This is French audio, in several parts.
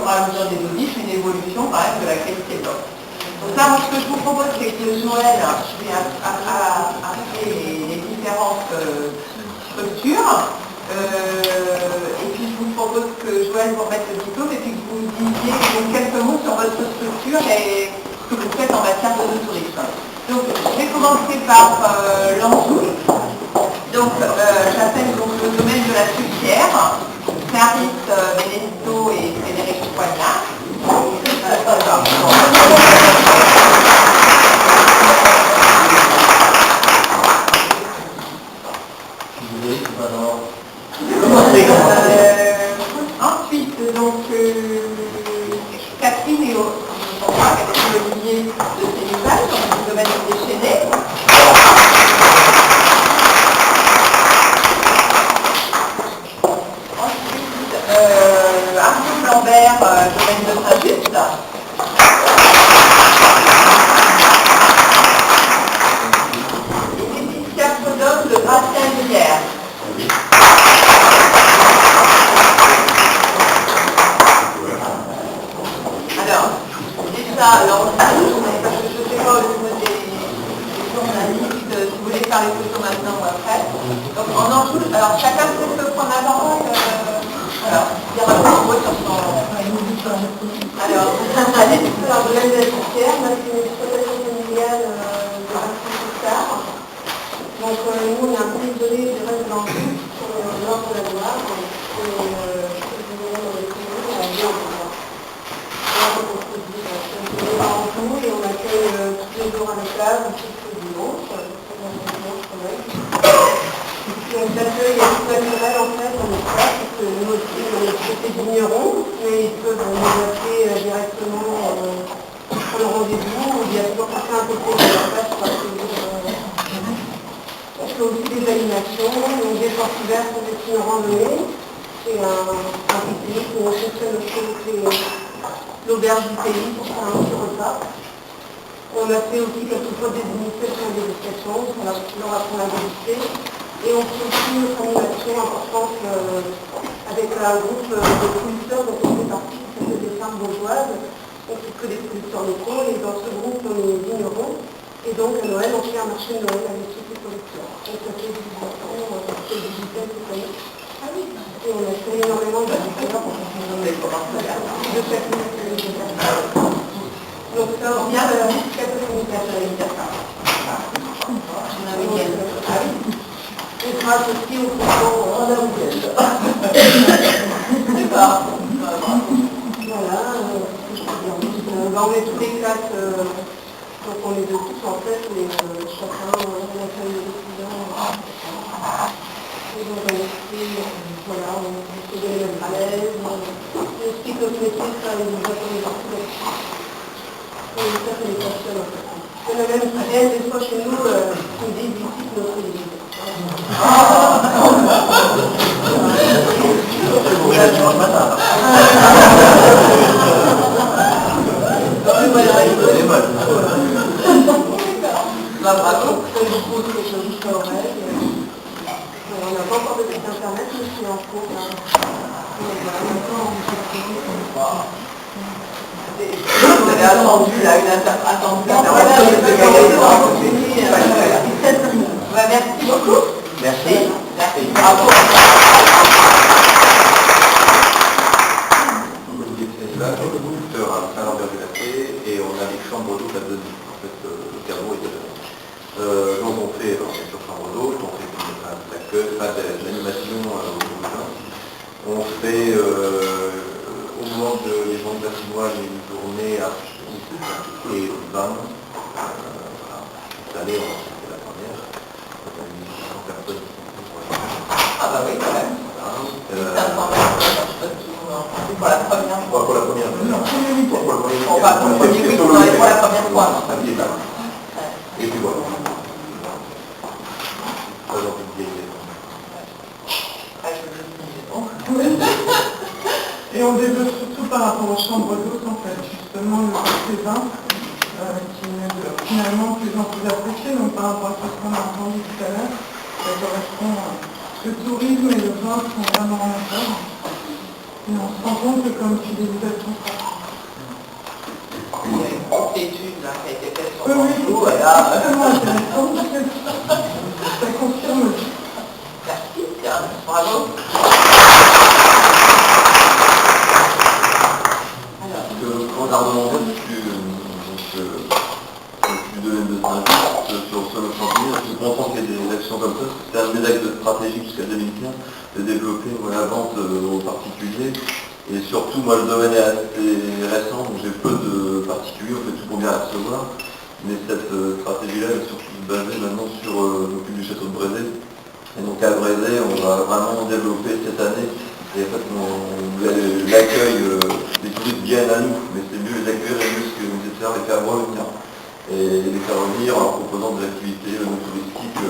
fur et à mesure des audits, une évolution quand même de la qualité de l'offre. Donc là, moi, ce que je vous propose, c'est que Joël, je vais appeler les différentes structures. Et puis je vous propose que Joël vous remette le diplôme et puis que vous disiez quelques mots sur votre structure et ce que vous faites en matière de tourisme. Donc je vais commencer par l'Anjou. Donc j'appelle donc le domaine de la Sucrière, Clarisse Benedetto et Frédéric Poignard. Ensuite, donc, Catherine et Olivier de Sénégal, dans le domaine des déchaînés. Ensuite, Arnaud Lambert, domaine de Saint-Just. Et Laetitia Prodhomme de Gracien-Lière. Alors, je ne sais pas au niveau des journalistes, si vous voulez faire les photos maintenant ou après. Donc, en Anjou, alors chacun peut prendre la parole. Alors, dire un mot sur son... Alors, le domaine de la Sucrière, moi, c'est une exploitation familiale de 25 hectares. Donc, nous, on est un peu isolé du reste de l'Anjou, sur le nord de la Loire, et et on accueille tous les jours à l'étage, tous les dimanches, quand même. Donc l'accueil est tout naturel en fait en espace, parce que nous aussi on est côté vignerons, mais ils peuvent nous appeler directement pour le rendez-vous, ou il y a toujours quelqu'un à côté de la place pour accueillir. On fait aussi des animations, donc des portes ouvertes pour des signes randonnées, c'est un pique-nique où on fonctionne aussi avec l'auberge du pays pour faire un petit repas. On a fait aussi quelquefois des initiations et des dégustations, on leur apprend à déguster. Et on fait aussi une autre animation importante avec un groupe de producteurs dont on fait partie, qui s'appelle des femmes bourgeoises. On fait que des producteurs locaux et dans ce groupe on est vignerons. Et donc à Noël on fait un marché de Noël avec tous les producteurs. Donc ça fait des divisions, on fait des digital cette année. Et on a fait énormément de producteurs de chaque minute. Donc ça, on vient de la et grâce aussi au concours en week-end. D'accord. Voilà. On met toutes les classes, donc on les a tous en fait, mais chacun on accueille les étudiants. Et donc on explique, voilà, on fait des mêmes à l'aise, on explique notre métier, ça les attendait partout là-dessus. Et ça les passionne en fait. Il y en a même qui viennent des fois chez nous, qui disent ici que notre église. On n'a pas encore de site internet, mais c'est en cours. Vous avez attendu là, une intervention. Merci beaucoup. Merci. Bravo. Là, le producteur a un salon d'organisation et on a les chambres d'eau à donner. En fait, le caveau est dedans. Donc on fait, bien sûr, chambre d'eau, on fait l'accueil, pas de l'animation au niveau. On fait au moment des gens de la Chinoise une journée à et 20. Cette année, on a fait la première. On a mis 100 personnes. Ah bah oui, quand même. Pour la première fois. Pour la première fois. On va pour le premier week-end, pour la première fois. Et puis voilà. Et on développe surtout par rapport aux chambres d'hôtes en fait, justement le côté vin qui est finalement plus en plus apprécié, donc par rapport à ce qu'on a entendu tout à l'heure, ça correspond, le tourisme et le vin sont vraiment en accord. Et on se rend compte que comme fidélisation Il y a une grosse étude là, qui a été faite sur oui, Bordeaux, c'est là. extrêmement intéressant. Ça confirme. Merci, tiens, bravo. Quand Arnaud Mandel, je suis domaine de stratégie sur le sol champignon, je suis content qu'il y ait des actions comme ça, parce que c'est un des axes de stratégie jusqu'à 2015, de développer la vente aux particuliers. Et surtout, moi, le domaine est assez récent, donc j'ai peu de particuliers, on fait tout pour bien les recevoir. Mais cette stratégie-là est surtout basée maintenant sur l'occupe du château de Brézé. Et donc à Brézé, on va vraiment développer cette année. Et en fait, l'accueil des touristes viennent à nous, mais c'est mieux les accueillir et mieux ce que nécessaire les faire revenir. Et les faire revenir en proposant de l'activité touristiques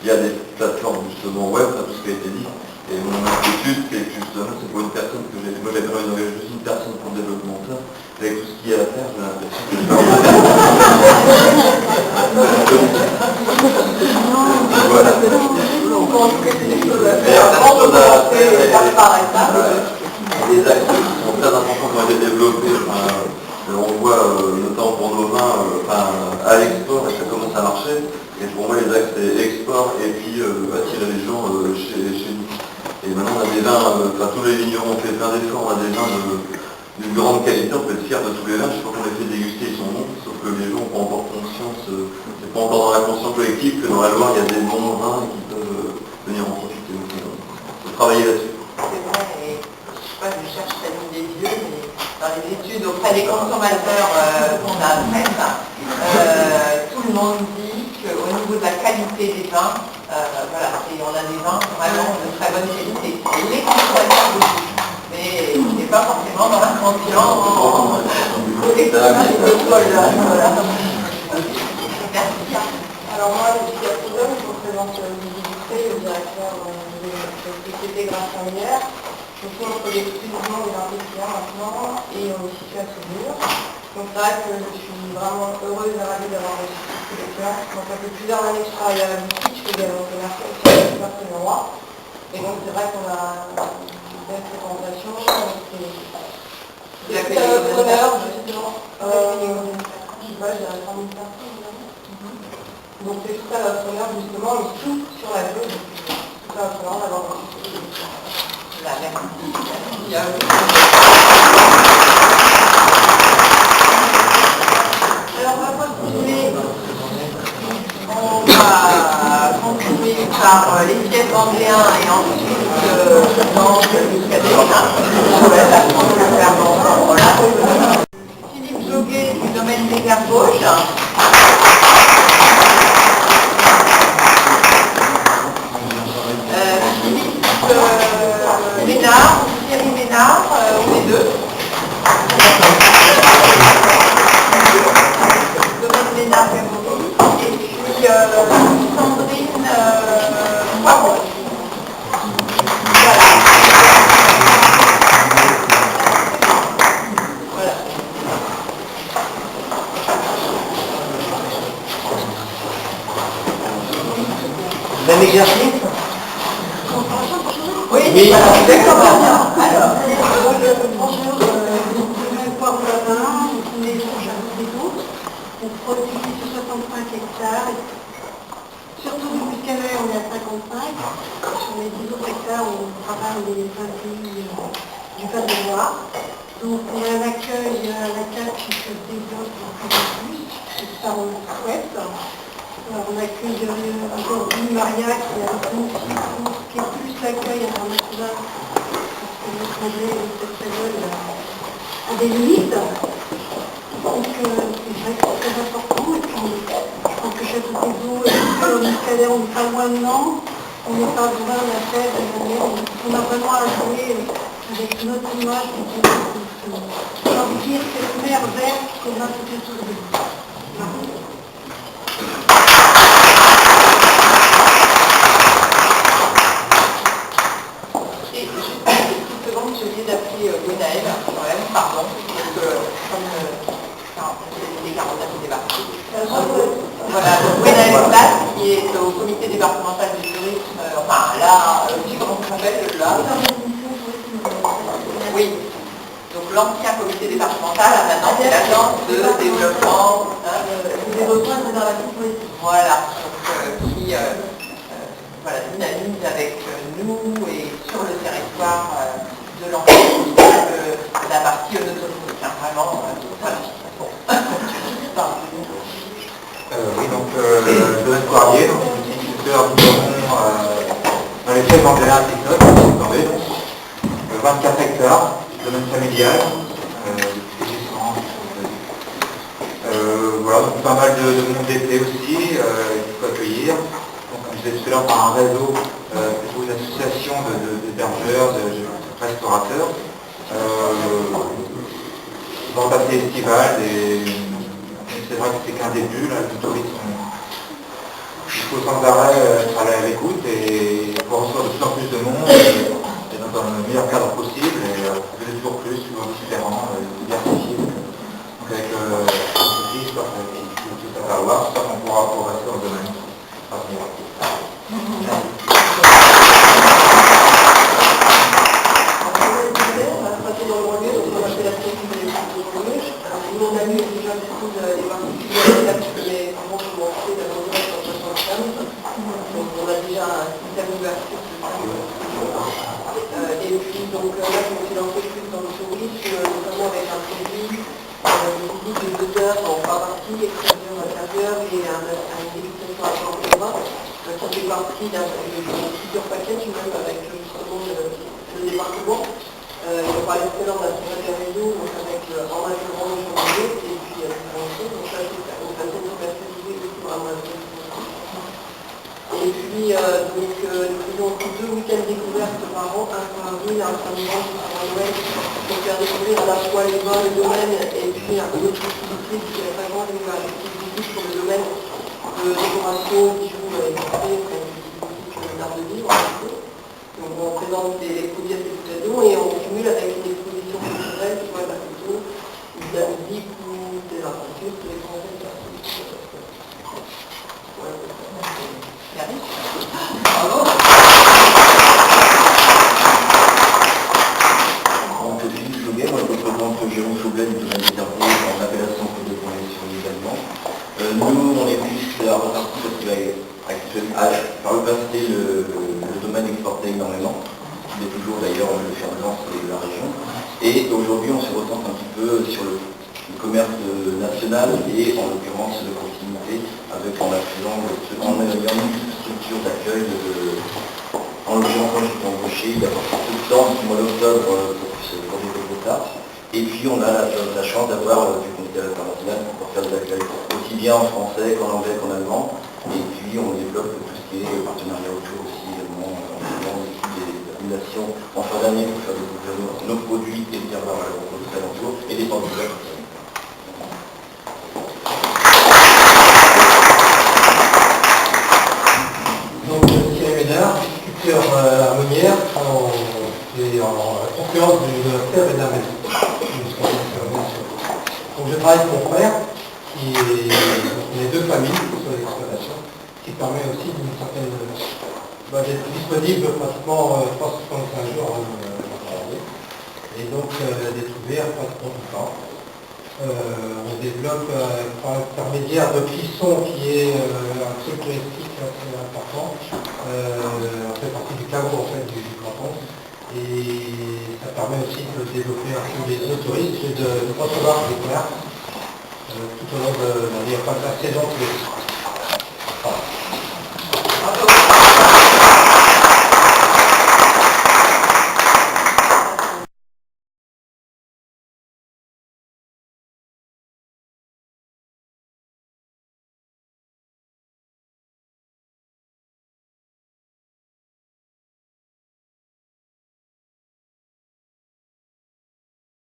via des plateformes justement web, tout ce qui a été dit. Et mon inquiétude, c'est que justement, c'est pour une personne que j'ai. Moi, j'avais envie d'engager juste une personne pour le développement de ça. Avec tout ce qu'il y a à faire, j'ai l'impression que je vais voilà. Les actions qui sont très importantes qui ont été développées, on voit notamment pour nos vins à l'export, et ça commence à marcher. Et pour moi, les axes, c'est export et puis attirer les gens chez nous. Et maintenant, on a des vins, tous les vignerons ont fait plein d'efforts, on a des vins d'une grande qualité, on peut être fier de tous les vins, je sais pas qu'on les fait déguster, ils sont bons, sauf que les gens n'ont pas encore conscience, c'est pas encore dans la conscience collective que dans la Loire, il y a des bons vins qui peuvent venir en profiter. Donc, il faut travailler là-dessus. C'est vrai, et je sais pas, je cherche la ligne des yeux, mais dans les études auprès des consommateurs qu'on a faites, tout le monde dit qu'au niveau de la qualité des vins, voilà, on a des vins vraiment de très bonne qualité. Les consommateurs aussi, mais c'est pas forcément dans l'inconscient. Merci. Alors moi, je suis à Poudon, je représente Olivier Dupré, le directeur de la société Grâce Familière. Je suis entre l'exclusion des investisseurs maintenant et on est situé à Saumur. Donc c'est vrai que je suis vraiment heureuse et ravie d'avoir reçu ce lecteur. Donc ça fait plusieurs années que je travaille à la boutique, je fais des commerciaux sur le secteur roi. Et donc c'est vrai qu'on a une belle fréquentation. C'est un preneur, justement. Je sais pas, j'ai 30 000 personnes. Donc c'est tout ça notre honneur justement, et tout sur la gueule. C'est ça notre honneur d'avoir reçu. Alors on va continuer par les pièces vendéens et ensuite dans le muscadet. Philippe Joguet du domaine des Terres Gauches. Ménard, Thierry Ménard, ou les deux. Domaine Ménard Gabory. Et puis Sandrine Poiron. Voilà. Même exercice? Oui, d'accord. Alors, bonjour, Poire Lavin, on est sur Jardin des Autres. On produit sur 65 hectares. Surtout du Muscadet, on est à 55. Sur les 10 autres hectares, on travaille les 5 pays du Val de Loire. Donc on a un accueil à la carte qui se développe de plus en plus. Et ça, on le souhaite. Alors, on accueille aujourd'hui Maria qui a une qui est plus l'accueil international parce que l'étranger cette période a des limites. Donc c'est vrai que c'est très important. Et puis je pense que Château des Eaux et le Muscadet, on n'est pas loin de Nantes, on n'est pas loin de la fête, on a vraiment à jouer avec notre image j'ai envie de dire cette mer verte qu'on a tout autour de nous. J'ai oublié d'appeler Gwenaëlle, quand même, pardon, parce que comme les 49 est débarqué. Voilà, donc Gwenaëlle Place, qui est au comité départemental du tourisme, enfin là, comment ça s'appelle là Oui. Donc l'ancien comité départemental, maintenant c'est l'agence de développement des rejoindre dans la composition. voilà, donc, qui voilà, dynamise avec nous et sur le territoire de l'entreprise la partie autonomie. Vraiment, voilà. Bon. Oui, donc Joseph Poirier, donc instituteur d'environ dans les faits d'Angela Technote, vous entendez, 24 hectares, domaine familial, depuis 1800. Voilà, donc pas mal de monde d'été aussi, qu'il faut accueillir. Donc, comme je disais tout à l'heure, par un réseau, plutôt une association d'hébergeurs, de restaurateurs, vente assez estivale, c'est vrai que c'est qu'un début, là, les touristes il faut sans arrêt être à l'écoute et pour recevoir de plus en plus de monde et dans le meilleur cadre possible et trouver toujours plus, toujours différents, diversifiés. Donc avec ceci, j'espère que tout ça va avoir, j'espère qu'on pourra progresser dans le domaine. Nous, on a eu déjà beaucoup des particuliers qui ont commencé dans le domaine en 75. Donc on a déjà un système d'ouverture. Et puis donc là, je me suis lancée plus dans le tourisme, notamment avec un produit de 2 heures en 3 parties, extérieur, intérieur et une dégustation à Port-Vin, qui fait partie d'un futur package, même avec justement le département. On parlait tout à l'heure de la soirée des réseaux, donc avec en intégrant le journalier, et puis différentes choses. Donc ça, c'est une façon de commercialiser aussi vraiment la question. Et puis, donc, nous faisons 2 week-ends découvertes par an, un par avril, un par dimanche, un par Noël, pour faire découvrir à la fois les vins, le domaine, et puis une autre activité qui est vraiment une activité sur le domaine de décoration, bijoux, et d'art de vivre. Donc on présente les produits à cette occasion et on cumule avec une exposition culturelle qui va être la photo, de la musique ou des aventures, tous les conseils de la photo. Bravo. Donc Philippe Chauguet, moi je représente Jérôme Chauguet du domaine des Herbiers en appellation Côte de Connexion également. Nous on est plus reparti parce qu'il par le passé le domaine exportait énormément, il est toujours d'ailleurs le fer de lance de la région. Et aujourd'hui on se recentre un petit peu sur le commerce national et en l'occurrence de proximité avec en ayant une structure d'accueil en l'occurrence moi je suis embauché il y a peu de temps, du mois d'octobre pour développer ça. Et puis on a la chance d'avoir du comité international pour faire des accueils aussi bien en français qu'en anglais qu'en allemand. Et puis on développe tout ce qui est partenariat autour aussi également, en des nations en fin d'année pour faire découvrir nos produits et bien voir les produits alentours et des temps d'hiver. Donc Thierry Ménard, sculpteur harmonière en confluence d'une terre et d'un maison. Donc je travaille avec mon frère, qui est les 2 familles sur l'exploitation, qui permet aussi d'une certaine d'être disponible pratiquement 365 jours avant de travailler. Et donc d'être ouvert pratiquement tout le temps. On développe par l'intermédiaire de Clisson, qui est un truc touristique assez important. On fait partie du caveau en fait, du canton. Et ça permet aussi de développer un peu les touristes et de recevoir des commerces tout au long de la saison touristique.